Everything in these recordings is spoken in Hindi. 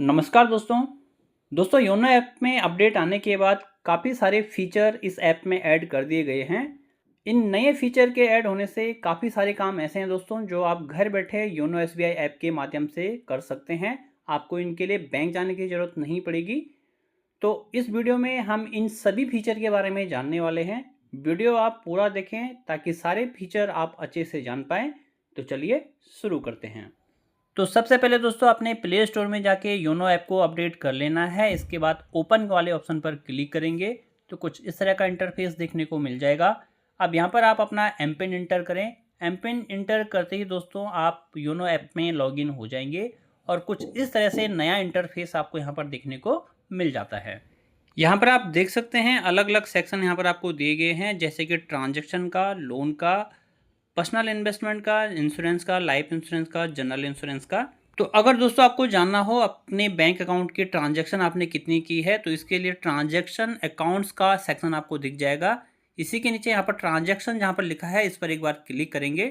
नमस्कार दोस्तों योनो ऐप में अपडेट आने के बाद काफ़ी सारे फीचर इस ऐप में ऐड कर दिए गए हैं। इन नए फीचर के ऐड होने से काफ़ी सारे काम ऐसे हैं दोस्तों जो आप घर बैठे योनो एसबीआई ऐप के माध्यम से कर सकते हैं। आपको इनके लिए बैंक जाने की ज़रूरत नहीं पड़ेगी। तो इस वीडियो में हम इन सभी फीचर के बारे में जानने वाले हैं। वीडियो आप पूरा देखें ताकि सारे फीचर आप अच्छे से जान पाएँ। तो चलिए शुरू करते हैं। तो सबसे पहले दोस्तों अपने प्ले स्टोर में जाके योनो ऐप को अपडेट कर लेना है। इसके बाद ओपन वाले ऑप्शन पर क्लिक करेंगे तो कुछ इस तरह का इंटरफेस देखने को मिल जाएगा। अब यहाँ पर आप अपना एम पिन इंटर करें। एम पिन इंटर करते ही दोस्तों आप योनो ऐप में लॉगिन हो जाएंगे और कुछ इस तरह से नया इंटरफेस आपको यहाँ पर देखने को मिल जाता है। यहाँ पर आप देख सकते हैं अलग अलग सेक्शन यहाँ पर आपको दिए गए हैं, जैसे कि ट्रांजैक्शन का, लोन का, पर्सनल इन्वेस्टमेंट का, इंश्योरेंस का, लाइफ इंश्योरेंस का, जनरल इंश्योरेंस का। तो अगर दोस्तों आपको जानना हो अपने बैंक अकाउंट की ट्रांजैक्शन आपने कितनी की है तो इसके लिए ट्रांजैक्शन अकाउंट्स का सेक्शन आपको दिख जाएगा। इसी के नीचे यहाँ पर ट्रांजैक्शन जहाँ पर लिखा है इस पर एक बार क्लिक करेंगे।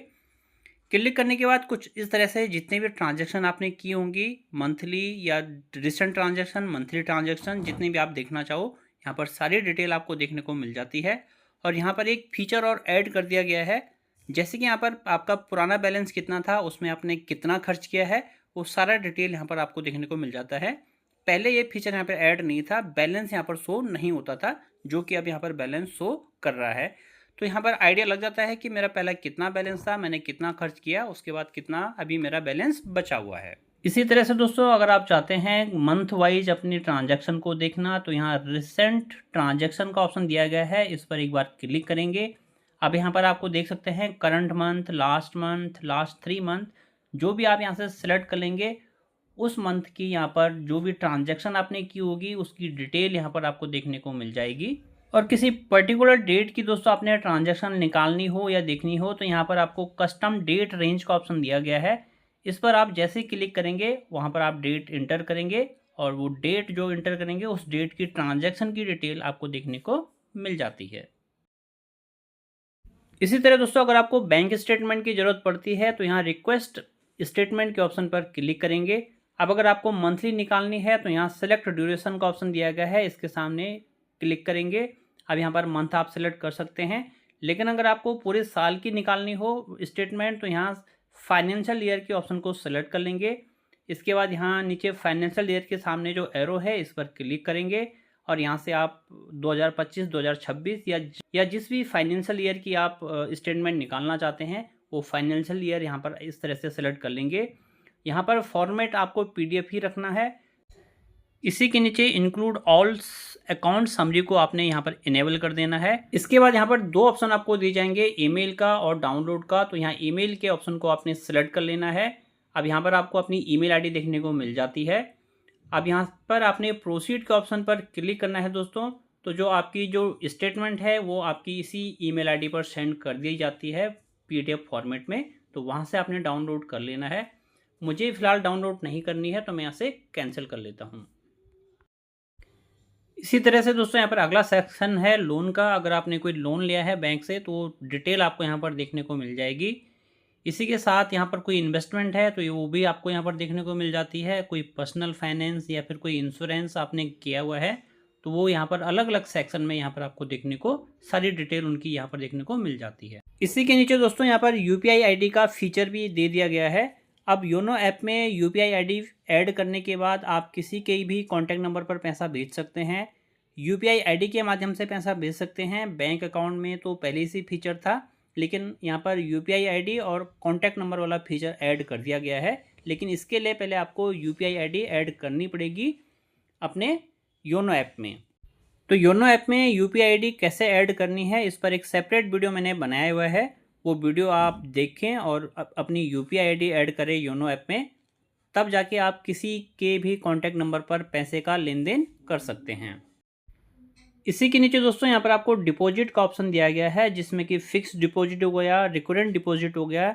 क्लिक करने के बाद कुछ इस तरह से जितने भी ट्रांजैक्शन आपने की होंगी, मंथली या रिसेंट ट्रांजैक्शन, मंथली ट्रांजैक्शन, जितने भी आप देखना चाहो यहाँ पर सारी डिटेल आपको देखने को मिल जाती है। और यहाँ पर एक फीचर और ऐड कर दिया गया है, जैसे कि यहाँ पर आपका पुराना बैलेंस कितना था, उसमें आपने कितना खर्च किया है, वो सारा डिटेल यहाँ पर आपको देखने को मिल जाता है। पहले ये फीचर यहाँ पर ऐड नहीं था, बैलेंस यहाँ पर शो नहीं होता था, जो कि अब यहाँ पर बैलेंस शो कर रहा है। तो यहाँ पर आइडिया लग जाता है कि मेरा पहला कितना बैलेंस था, मैंने कितना खर्च किया, उसके बाद कितना अभी मेरा बैलेंस बचा हुआ है। इसी तरह से दोस्तों अगर आप चाहते हैं मंथ वाइज अपनी ट्रांजैक्शन को देखना तो यहाँ रिसेंट ट्रांजैक्शन का ऑप्शन दिया गया है, इस पर एक बार क्लिक करेंगे। अब यहाँ पर आपको देख सकते हैं करंट मंथ, लास्ट 3 मंथ, जो भी आप यहाँ से सिलेक्ट कर लेंगे उस मंथ की यहाँ पर जो भी ट्रांजैक्शन आपने की होगी उसकी डिटेल यहाँ पर आपको देखने को मिल जाएगी। और किसी पर्टिकुलर डेट की दोस्तों आपने ट्रांजैक्शन निकालनी हो या देखनी हो तो यहाँ पर आपको कस्टम डेट रेंज का ऑप्शन दिया गया है। इस पर आप जैसे ही क्लिक करेंगे वहाँ पर आप डेट इंटर करेंगे और वो डेट जो इंटर करेंगे उस डेट की ट्रांजैक्शन की डिटेल आपको देखने को मिल जाती है। इसी तरह दोस्तों अगर आपको बैंक स्टेटमेंट की ज़रूरत पड़ती है तो यहाँ रिक्वेस्ट स्टेटमेंट के ऑप्शन पर क्लिक करेंगे। अब अगर आपको मंथली निकालनी है तो यहाँ सेलेक्ट ड्यूरेशन का ऑप्शन दिया गया है, इसके सामने क्लिक करेंगे। अब यहाँ पर मंथ आप सेलेक्ट कर सकते हैं, लेकिन अगर आपको पूरे साल की निकालनी हो स्टेटमेंट तो यहाँ फाइनेंशियल ईयर के ऑप्शन को सेलेक्ट कर लेंगे। इसके बाद यहाँ नीचे फाइनेंशियल ईयर के सामने जो एरो है इस पर क्लिक करेंगे और यहाँ से आप 2025, 2026 या जिस भी फाइनेंशियल ईयर की आप स्टेटमेंट निकालना चाहते हैं वो फाइनेंशियल ईयर यहाँ पर इस तरह से सेलेक्ट कर लेंगे। यहाँ पर फॉर्मेट आपको पीडीएफ ही रखना है। इसी के नीचे इंक्लूड ऑल अकाउंट समरी को आपने यहाँ पर इनेबल कर देना है। इसके बाद यहाँ पर 2 ऑप्शन आपको दिए जाएंगे, ईमेल का और डाउनलोड का। तो यहाँ ईमेल के ऑप्शन को आपने सेलेक्ट कर लेना है। अब यहाँ पर आपको अपनी ईमेल आईडी देखने को मिल जाती है। अब यहाँ पर आपने प्रोसीड के ऑप्शन पर क्लिक करना है दोस्तों। तो जो आपकी जो स्टेटमेंट है वो आपकी इसी ईमेल आईडी पर सेंड कर दी जाती है पीडीएफ फॉर्मेट में, तो वहाँ से आपने डाउनलोड कर लेना है। मुझे फ़िलहाल डाउनलोड नहीं करनी है तो मैं यहाँ से कैंसिल कर लेता हूँ। इसी तरह से दोस्तों यहाँ पर अगला सेक्शन है लोन का। अगर आपने कोई लोन लिया है बैंक से तो डिटेल आपको यहाँ पर देखने को मिल जाएगी। इसी के साथ यहाँ पर कोई इन्वेस्टमेंट है तो वो भी आपको यहाँ पर देखने को मिल जाती है। कोई पर्सनल फाइनेंस या फिर कोई इंश्योरेंस आपने किया हुआ है तो वो यहाँ पर अलग अलग सेक्शन में यहाँ पर आपको देखने को सारी डिटेल उनकी यहाँ पर देखने को मिल जाती है। इसी के नीचे दोस्तों यहाँ पर यूपीआई आईडी का फीचर भी दे दिया गया है। अब योनो ऐप में यूपीआई आईडी ऐड करने के बाद आप किसी के भी कॉन्टैक्ट नंबर पर पैसा भेज सकते हैं, यूपीआई आईडी के माध्यम से पैसा भेज सकते हैं। बैंक अकाउंट में तो पहले से फीचर था, लेकिन यहाँ पर यूपीआई आईडी और कॉन्टैक्ट नंबर वाला फीचर ऐड कर दिया गया है। लेकिन इसके लिए पहले आपको यूपीआई आईडी ऐड करनी पड़ेगी अपने योनो ऐप में। तो योनो ऐप में यूपीआई आईडी कैसे ऐड करनी है इस पर एक सेपरेट वीडियो मैंने बनाया हुआ है, वो वीडियो आप देखें और अपनी यूपीआई आईडी ऐड करें योनो ऐप में, तब जाके आप किसी के भी कॉन्टैक्ट नंबर पर पैसे का लेन देन कर सकते हैं। इसी के नीचे दोस्तों यहाँ पर आपको डिपॉजिट का ऑप्शन दिया गया है, जिसमें कि फिक्स डिपॉजिट हो गया, रिकरेंट डिपॉजिट हो गया,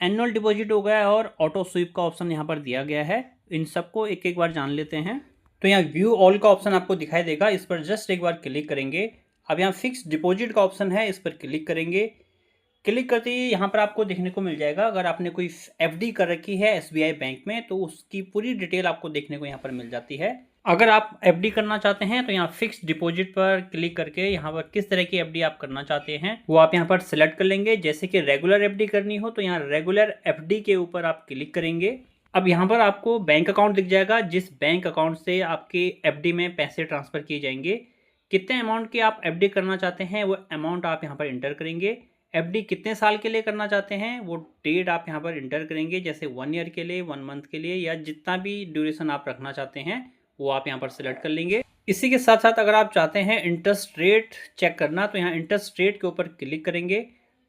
एनुअल डिपॉजिट हो गया और ऑटो स्वीप का ऑप्शन यहाँ पर दिया गया है। इन सबको एक एक बार जान लेते हैं। तो यहाँ व्यू ऑल का ऑप्शन आपको दिखाई देगा, इस पर जस्ट एक बार क्लिक करेंगे। अब यहाँ फिक्स डिपॉजिट का ऑप्शन है, इस पर क्लिक करेंगे। क्लिक करते ही यहाँ पर आपको देखने को मिल जाएगा, अगर आपने कोई एफडी कर रखी है एसबीआई बैंक में तो उसकी पूरी डिटेल आपको देखने को यहाँ पर मिल जाती है। अगर आप एफडी करना चाहते हैं तो यहाँ फिक्स डिपॉजिट पर क्लिक करके यहाँ पर किस तरह की एफडी आप करना चाहते हैं वो आप यहाँ पर सिलेक्ट कर लेंगे। जैसे कि रेगुलर एफडी करनी हो तो यहाँ रेगुलर एफडी के ऊपर आप क्लिक करेंगे। अब यहाँ पर आपको बैंक अकाउंट दिख जाएगा, जिस बैंक अकाउंट से आपके एफडी में पैसे ट्रांसफर किए जाएंगे। कितने अमाउंट की आप एफडी करना चाहते हैं वो अमाउंट आप यहाँ पर इंटर करेंगे। एफडी कितने साल के लिए करना चाहते हैं वो डेट आप यहाँ पर इंटर करेंगे, जैसे 1 ईयर के लिए, 1 मंथ के लिए, या जितना भी ड्यूरेशन आप रखना चाहते हैं वो आप यहाँ पर सिलेक्ट कर लेंगे। इसी के साथ साथ अगर आप चाहते हैं इंटरेस्ट रेट चेक करना तो यहाँ इंटरेस्ट रेट के ऊपर क्लिक करेंगे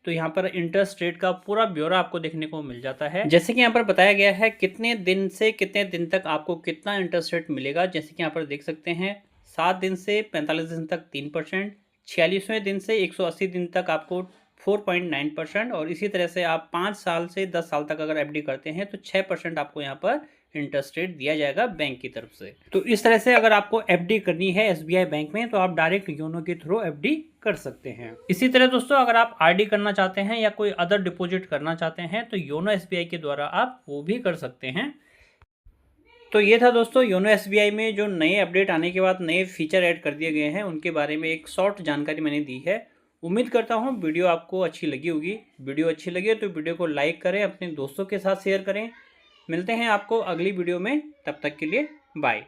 तो यहाँ पर इंटरेस्ट रेट का पूरा ब्यौरा आपको देखने को मिल जाता है। जैसे कि यहाँ पर बताया गया है कितने दिन से कितने दिन तक आपको कितना इंटरेस्ट रेट मिलेगा। जैसे कि यहाँ पर देख सकते हैं 7 दिन से 45 दिन तक 3%, 46वें दिन से 180 दिन तक आपको 4.9%, और इसी तरह से आप 5 साल से 10 साल तक अगर एफडी करते हैं तो 6% आपको यहाँ पर इंटरेस्ट रेट दिया जाएगा बैंक की तरफ से। तो इस तरह से अगर आपको एफडी करनी है एसबीआई बैंक में तो आप डायरेक्ट योनो के थ्रू एफडी कर सकते हैं। इसी तरह दोस्तों अगर आप आरडी करना चाहते हैं या कोई अदर डिपॉजिट करना चाहते हैं तो योनो एसबीआई के द्वारा आप वो भी कर सकते हैं। तो ये था दोस्तों योनो एसबीआई में जो नए अपडेट आने के बाद नए फीचर ऐड कर दिए गए हैं उनके बारे में एक शॉर्ट जानकारी मैंने दी है। उम्मीद करता हूँ वीडियो आपको अच्छी लगी होगी। वीडियो अच्छी लगी तो वीडियो को लाइक करें, अपने दोस्तों के साथ शेयर करें। मिलते हैं आपको अगली वीडियो में, तब तक के लिए बाय।